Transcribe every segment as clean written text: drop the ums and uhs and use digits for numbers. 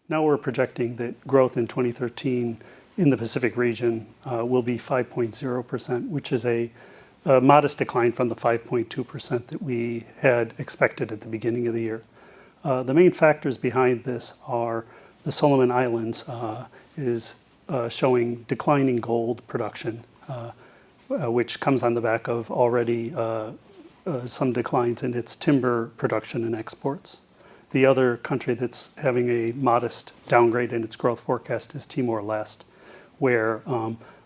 Now we're projecting that growth in 2013 in the Pacific region will be 5.0%, which is a modest decline from the 5.2% that we had expected at the beginning of the year. The main factors behind this are the Solomon Islands is showing declining gold production, which comes on the back of already some declines in its timber production and exports. The other country that's having a modest downgrade in its growth forecast is Timor-Leste, where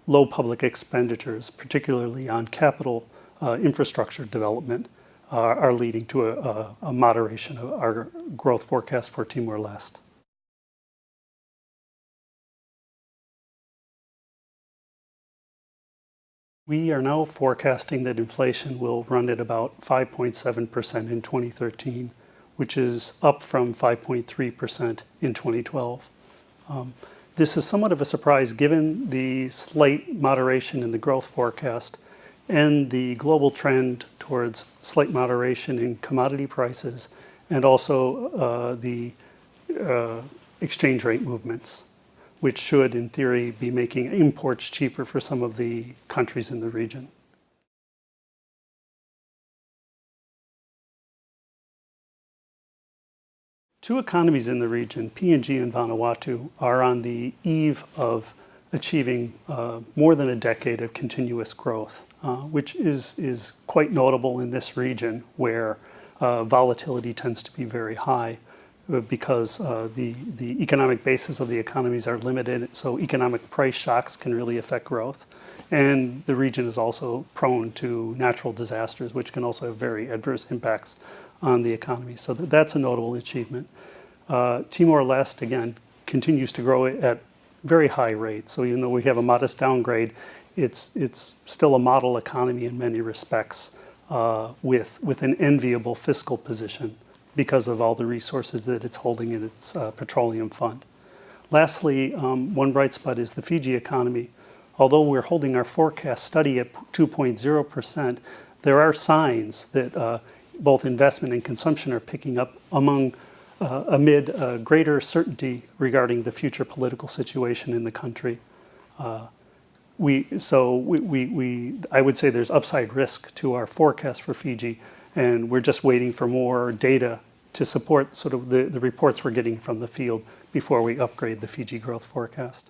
low public expenditures, particularly on capital infrastructure development, are leading to a moderation of our growth forecast for Timor-Leste. We are now forecasting that inflation will run at about 5.7% in 2013, which is up from 5.3% in 2012. This is somewhat of a surprise given the slight moderation in the growth forecast and the global trend towards slight moderation in commodity prices and also the exchange rate movements, which should, in theory, be making imports cheaper for some of the countries in the region. Two economies in the region, PNG and Vanuatu, are on the eve of achieving more than a decade of continuous growth, which is quite notable in this region where volatility tends to be very high because the economic basis of the economies are limited, so economic price shocks can really affect growth. And the region is also prone to natural disasters, which can also have very adverse impacts on the economy. So that's a notable achievement. Timor-Leste, again, continues to grow at very high rates. So even though we have a modest downgrade, it's still a model economy in many respects with an enviable fiscal position because of all the resources that it's holding in its petroleum fund. Lastly, one bright spot is the Fiji economy. Although we're holding our forecast steady at 2.0%, there are signs that both investment and consumption are picking up amid greater certainty regarding the future political situation in the country. I would say there's upside risk to our forecast for Fiji, and we're just waiting for more data to support sort of the reports we're getting from the field before we upgrade the Fiji growth forecast.